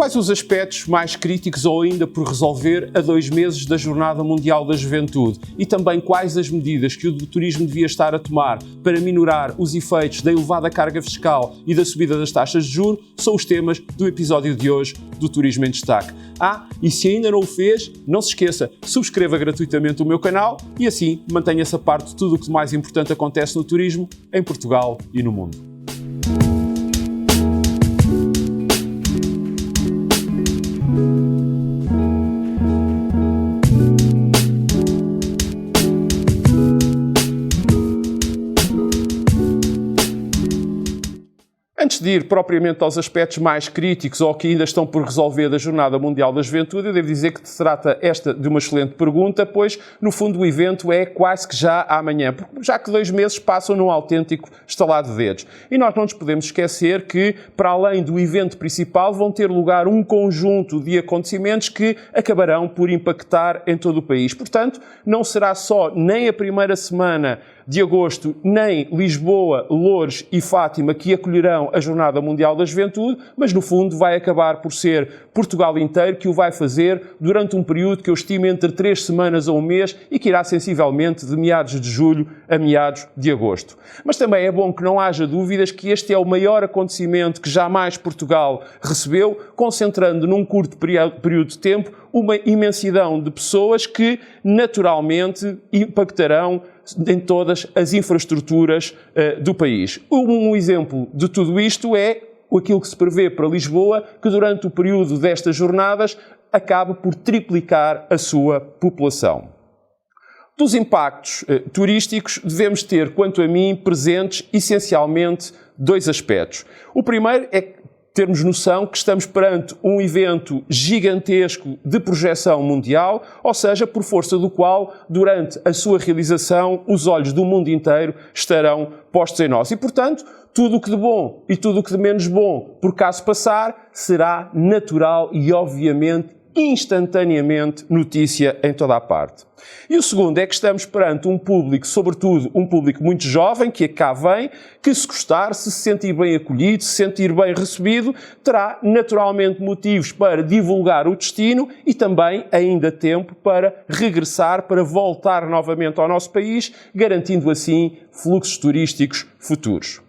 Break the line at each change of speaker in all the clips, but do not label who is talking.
Quais os aspectos mais críticos ou ainda por resolver a 2 meses da Jornada Mundial da Juventude? E também quais as medidas que o turismo devia estar a tomar para minorar os efeitos da elevada carga fiscal e da subida das taxas de juros? São os temas do episódio de hoje do Turismo em Destaque. E se ainda não o fez, não se esqueça, subscreva gratuitamente o meu canal e assim mantenha-se a par de tudo o que de mais importante acontece no turismo em Portugal e no mundo. Antes de ir propriamente aos aspectos mais críticos ou que ainda estão por resolver da Jornada Mundial da Juventude, eu devo dizer que se trata esta de uma excelente pergunta, pois, no fundo, o evento é quase que já amanhã, já que 2 meses passam num autêntico estalar de dedos. E nós não nos podemos esquecer que, para além do evento principal, vão ter lugar um conjunto de acontecimentos que acabarão por impactar em todo o país. Portanto, não será só nem a primeira semana de agosto, nem Lisboa, Loures e Fátima que acolherão a Jornada Mundial da Juventude, mas no fundo vai acabar por ser Portugal inteiro que o vai fazer durante um período que eu estimo entre 3 semanas a 1 mês e que irá sensivelmente de meados de julho a meados de agosto. Mas também é bom que não haja dúvidas que este é o maior acontecimento que jamais Portugal recebeu, concentrando num curto período de tempo uma imensidão de pessoas que naturalmente impactarão em todas as infraestruturas do país. Um exemplo de tudo isto é aquilo que se prevê para Lisboa, que durante o período destas jornadas acaba por triplicar a sua população. Dos impactos turísticos, devemos ter, quanto a mim, presentes essencialmente 2 aspectos. O primeiro é termos noção que estamos perante um evento gigantesco de projeção mundial, ou seja, por força do qual, durante a sua realização, os olhos do mundo inteiro estarão postos em nós. E, portanto, tudo o que de bom e tudo o que de menos bom, por caso passar, será natural e, obviamente, instantaneamente notícia em toda a parte. E o segundo é que estamos perante um público, sobretudo um público muito jovem, que cá vem, que se gostar, se sentir bem acolhido, se sentir bem recebido, terá naturalmente motivos para divulgar o destino e também ainda tempo para regressar, para voltar novamente ao nosso país, garantindo assim fluxos turísticos futuros.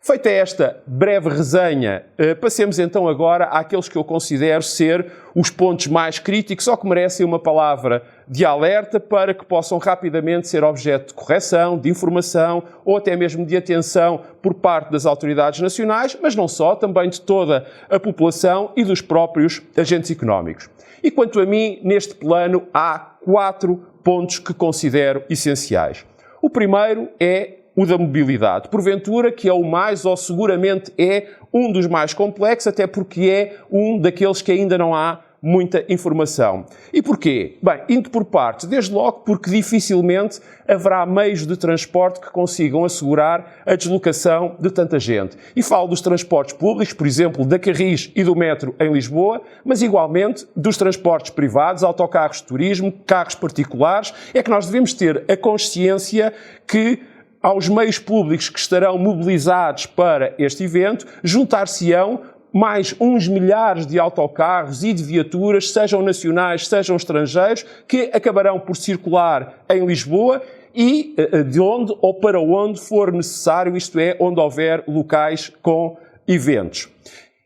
Feita esta breve resenha, passemos então agora àqueles que eu considero ser os pontos mais críticos ou que merecem uma palavra de alerta para que possam rapidamente ser objeto de correção, de informação ou até mesmo de atenção por parte das autoridades nacionais, mas não só, também de toda a população e dos próprios agentes económicos. E quanto a mim, neste plano, há 4 pontos que considero essenciais. O primeiro é o da mobilidade, porventura que é o mais, ou seguramente é um dos mais complexos, até porque é um daqueles que ainda não há muita informação. E porquê? Bem, indo por partes, desde logo porque dificilmente haverá meios de transporte que consigam assegurar a deslocação de tanta gente. E falo dos transportes públicos, por exemplo, da Carris e do metro em Lisboa, mas igualmente dos transportes privados, autocarros de turismo, carros particulares. É que nós devemos ter a consciência que aos meios públicos que estarão mobilizados para este evento, juntar-se-ão mais uns milhares de autocarros e de viaturas, sejam nacionais, sejam estrangeiros, que acabarão por circular em Lisboa e de onde ou para onde for necessário, isto é, onde houver locais com eventos.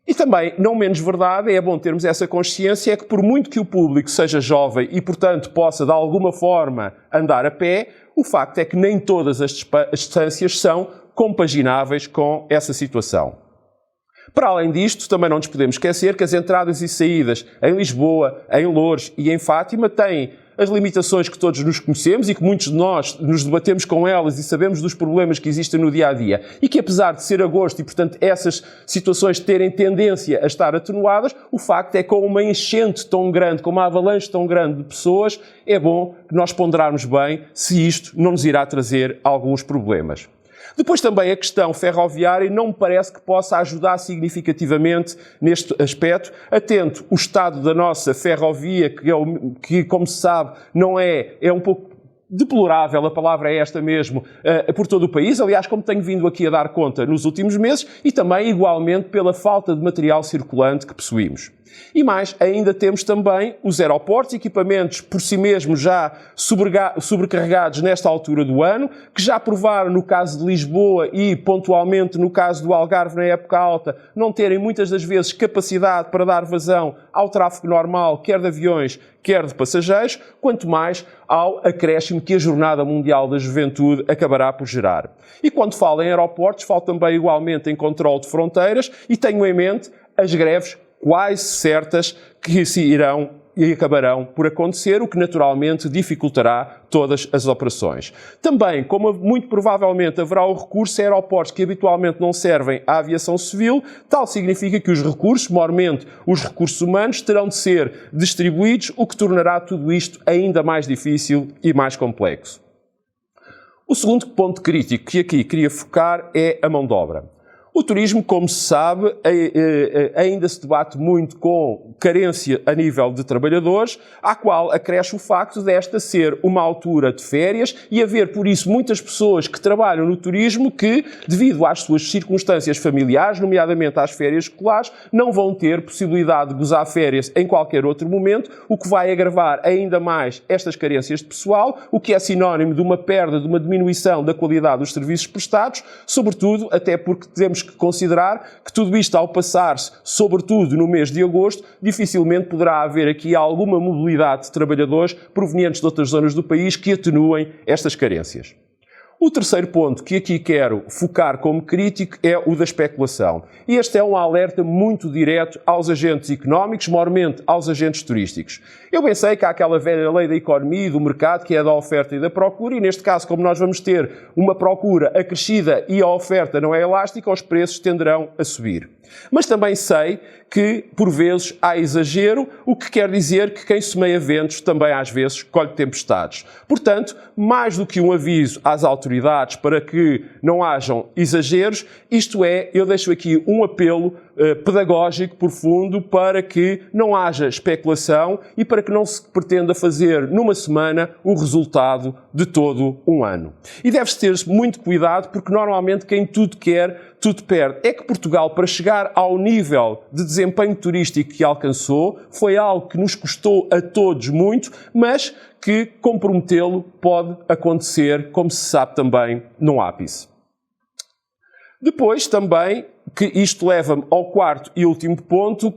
E também, não menos verdade, é bom termos essa consciência, é que por muito que o público seja jovem e, portanto, possa de alguma forma andar a pé, o facto é que nem todas as distâncias são compagináveis com essa situação. Para além disto, também não nos podemos esquecer que as entradas e saídas em Lisboa, em Loures e em Fátima têm as limitações que todos nos conhecemos e que muitos de nós nos debatemos com elas e sabemos dos problemas que existem no dia-a-dia. E que apesar de ser agosto e, portanto, essas situações terem tendência a estar atenuadas, o facto é que com uma enchente tão grande, com uma avalanche tão grande de pessoas, é bom que nós ponderarmos bem se isto não nos irá trazer alguns problemas. Depois também a questão ferroviária não me parece que possa ajudar significativamente neste aspecto, atento o estado da nossa ferrovia, que como se sabe, não é um pouco deplorável, a palavra é esta mesmo, por todo o país, aliás, como tenho vindo aqui a dar conta nos últimos meses, e também, igualmente, pela falta de material circulante que possuímos. E mais, ainda temos também os aeroportos, equipamentos por si mesmos já sobrecarregados nesta altura do ano, que já provaram no caso de Lisboa e pontualmente no caso do Algarve na época alta, não terem muitas das vezes capacidade para dar vazão ao tráfego normal, quer de aviões, quer de passageiros, quanto mais ao acréscimo que a Jornada Mundial da Juventude acabará por gerar. E quando falo em aeroportos, falo também igualmente em controle de fronteiras e tenho em mente as greves quase certas que se irão e acabarão por acontecer, o que naturalmente dificultará todas as operações. Também, como muito provavelmente haverá o recurso a aeroportos que habitualmente não servem à aviação civil, tal significa que os recursos, maiormente os recursos humanos, terão de ser distribuídos, o que tornará tudo isto ainda mais difícil e mais complexo. O segundo ponto crítico que aqui queria focar é a mão de obra. O turismo, como se sabe, ainda se debate muito com carência a nível de trabalhadores, à qual acresce o facto desta ser uma altura de férias e haver, por isso, muitas pessoas que trabalham no turismo que, devido às suas circunstâncias familiares, nomeadamente às férias escolares, não vão ter possibilidade de gozar férias em qualquer outro momento, o que vai agravar ainda mais estas carências de pessoal, o que é sinónimo de uma perda, de uma diminuição da qualidade dos serviços prestados, sobretudo até porque temos que considerar que tudo isto, ao passar-se, sobretudo no mês de agosto, dificilmente poderá haver aqui alguma mobilidade de trabalhadores provenientes de outras zonas do país que atenuem estas carências. O terceiro ponto que aqui quero focar como crítico é o da especulação. E este é um alerta muito direto aos agentes económicos, maiormente aos agentes turísticos. Eu bem sei que há aquela velha lei da economia e do mercado, que é da oferta e da procura, e neste caso, como nós vamos ter uma procura acrescida e a oferta não é elástica, os preços tenderão a subir. Mas também sei que, por vezes, há exagero, o que quer dizer que quem semeia ventos também, às vezes, colhe tempestades. Portanto, mais do que um aviso às autoridades para que não hajam exageros, isto é, eu deixo aqui um apelo pedagógico profundo para que não haja especulação e para que não se pretenda fazer numa semana o resultado de todo um ano. E deve-se ter muito cuidado porque normalmente quem tudo quer, tudo perde. É que Portugal, para chegar ao nível de desempenho turístico que alcançou, foi algo que nos custou a todos muito, mas que comprometê-lo pode acontecer, como se sabe também, no ápice. Depois também, que isto leva-me ao quarto e último ponto,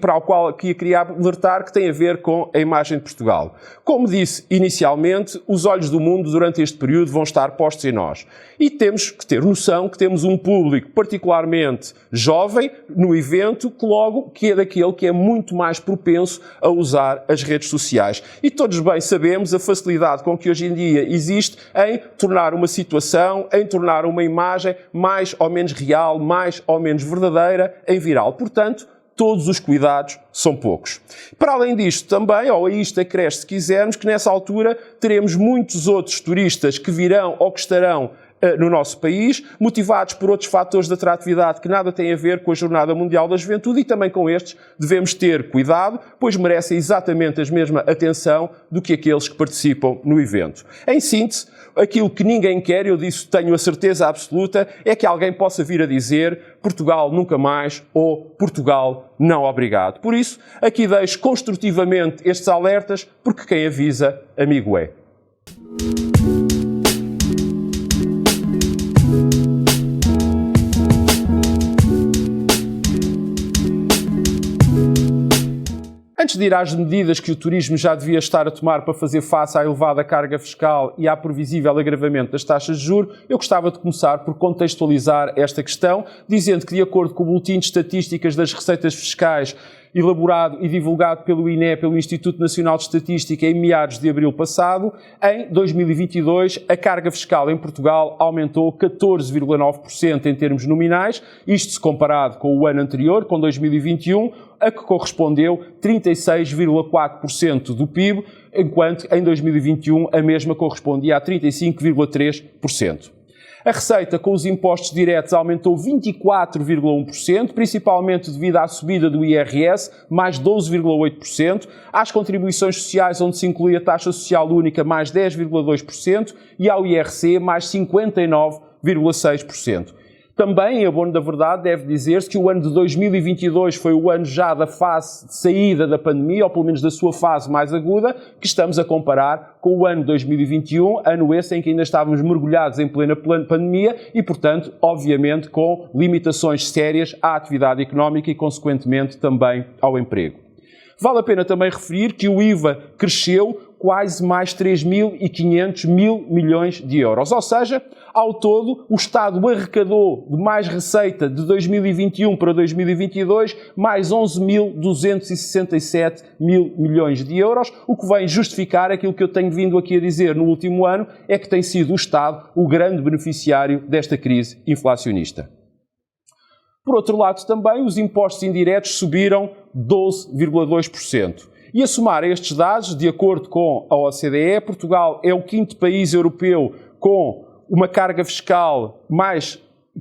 para o qual aqui queria alertar, que tem a ver com a imagem de Portugal. Como disse inicialmente, os olhos do mundo durante este período vão estar postos em nós. E temos que ter noção que temos um público particularmente jovem no evento, que logo que é daquele que é muito mais propenso a usar as redes sociais. E todos bem sabemos a facilidade com que hoje em dia existe em tornar uma situação, em tornar uma imagem mais ou menos real, mais ou menos verdadeira, em viral. Portanto, todos os cuidados são poucos. Para além disto também, ou a isto acresce se quisermos, que nessa altura teremos muitos outros turistas que virão ou que estarão no nosso país, motivados por outros fatores de atratividade que nada têm a ver com a Jornada Mundial da Juventude, e também com estes devemos ter cuidado, pois merecem exatamente a mesma atenção do que aqueles que participam no evento. Em síntese, aquilo que ninguém quer, eu disso tenho a certeza absoluta, é que alguém possa vir a dizer Portugal nunca mais ou Portugal não obrigado. Por isso, aqui deixo construtivamente estes alertas, porque quem avisa, amigo é. Antes de ir às medidas que o turismo já devia estar a tomar para fazer face à elevada carga fiscal e à previsível agravamento das taxas de juros, eu gostava de começar por contextualizar esta questão, dizendo que, de acordo com o Boletim de Estatísticas das Receitas Fiscais, elaborado e divulgado pelo INE, pelo Instituto Nacional de Estatística, em meados de abril passado, em 2022 a carga fiscal em Portugal aumentou 14,9% em termos nominais, isto se comparado com o ano anterior, com 2021, a que correspondeu 36,4% do PIB, enquanto em 2021 a mesma correspondia a 35,3%. A receita com os impostos diretos aumentou 24,1%, principalmente devido à subida do IRS, mais 12,8%, às contribuições sociais, onde se inclui a taxa social única, mais 10,2%, e ao IRC, mais 59,6%. Também, em abono da verdade, deve dizer-se que o ano de 2022 foi o ano já da fase de saída da pandemia, ou pelo menos da sua fase mais aguda, que estamos a comparar com o ano 2021, ano esse em que ainda estávamos mergulhados em plena pandemia e, portanto, obviamente, com limitações sérias à atividade económica e, consequentemente, também ao emprego. Vale a pena também referir que o IVA cresceu quase mais 3.500 mil milhões de euros. Ou seja, ao todo, o Estado arrecadou de mais receita de 2021 para 2022 mais 11.267 mil milhões de euros, o que vem justificar aquilo que eu tenho vindo aqui a dizer no último ano, é que tem sido o Estado o grande beneficiário desta crise inflacionista. Por outro lado, também, os impostos indiretos subiram 12,2%. E a somar estes dados, de acordo com a OCDE, Portugal é o quinto país europeu com uma carga fiscal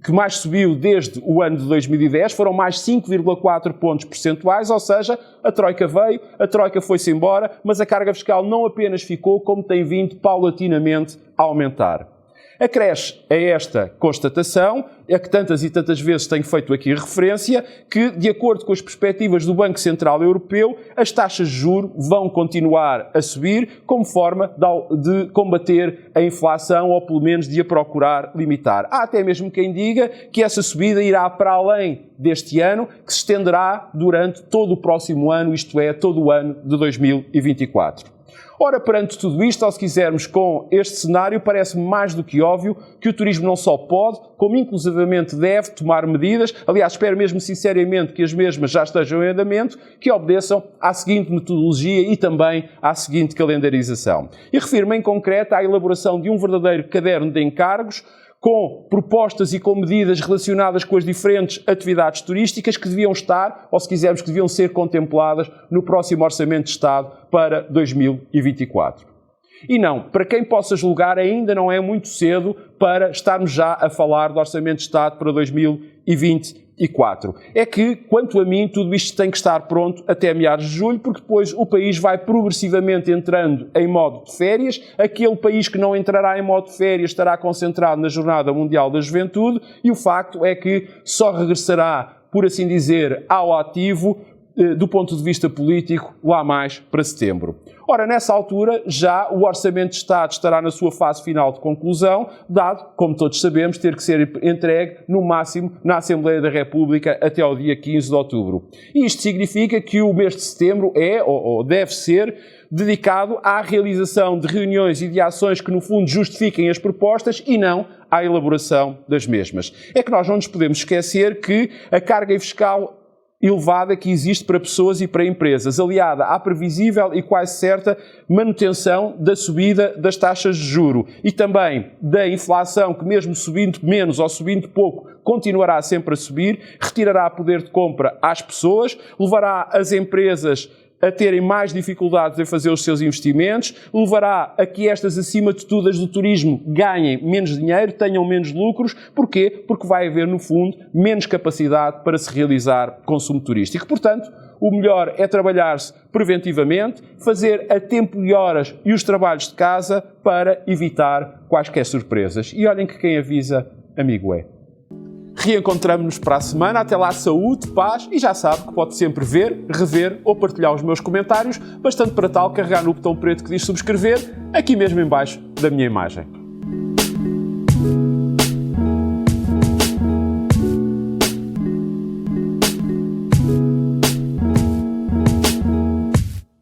que mais subiu desde o ano de 2010, foram mais 5,4 pontos percentuais, ou seja, a Troika veio, a Troika foi-se embora, mas a carga fiscal não apenas ficou, como tem vindo paulatinamente a aumentar. Acresce a esta constatação, a que tantas e tantas vezes tenho feito aqui referência, que, de acordo com as perspectivas do Banco Central Europeu, as taxas de juros vão continuar a subir como forma de combater a inflação ou, pelo menos, de a procurar limitar. Há até mesmo quem diga que essa subida irá para além deste ano, que se estenderá durante todo o próximo ano, isto é, todo o ano de 2024. Ora, perante tudo isto, ou se quisermos com este cenário, parece-me mais do que óbvio que o turismo não só pode, como inclusivamente deve tomar medidas, aliás, espero mesmo sinceramente que as mesmas já estejam em andamento, que obedeçam à seguinte metodologia e também à seguinte calendarização. E refiro-me em concreto à elaboração de um verdadeiro caderno de encargos, com propostas e com medidas relacionadas com as diferentes atividades turísticas que deviam estar, ou se quisermos, que deviam ser contempladas no próximo Orçamento de Estado para 2024. E não, para quem possa julgar, ainda não é muito cedo para estarmos já a falar do Orçamento de Estado para 2024. É que, quanto a mim, tudo isto tem que estar pronto até meados de julho, porque depois o país vai progressivamente entrando em modo de férias. Aquele país que não entrará em modo de férias estará concentrado na Jornada Mundial da Juventude e o facto é que só regressará, por assim dizer, ao ativo do ponto de vista político, lá mais para setembro. Ora, nessa altura, já o Orçamento de Estado estará na sua fase final de conclusão, dado, como todos sabemos, ter que ser entregue, no máximo, na Assembleia da República até ao dia 15 de outubro. E isto significa que o mês de setembro é, ou deve ser, dedicado à realização de reuniões e de ações que, no fundo, justifiquem as propostas e não à elaboração das mesmas. É que nós não nos podemos esquecer que a carga fiscal elevada que existe para pessoas e para empresas, aliada à previsível e quase certa manutenção da subida das taxas de juro e também da inflação que, mesmo subindo menos ou subindo pouco, continuará sempre a subir, retirará poder de compra às pessoas, levará as empresas a terem mais dificuldades em fazer os seus investimentos, levará a que estas, acima de tudo, as do turismo, ganhem menos dinheiro, tenham menos lucros. Porquê? Porque vai haver, no fundo, menos capacidade para se realizar consumo turístico. Portanto, o melhor é trabalhar-se preventivamente, fazer a tempo e horas e os trabalhos de casa para evitar quaisquer surpresas. E olhem que quem avisa, amigo é. Reencontramos-nos para a semana. Até lá, saúde, paz e já sabe que pode sempre ver, rever ou partilhar os meus comentários, bastante para tal carregar no botão preto que diz subscrever, aqui mesmo em baixo da minha imagem.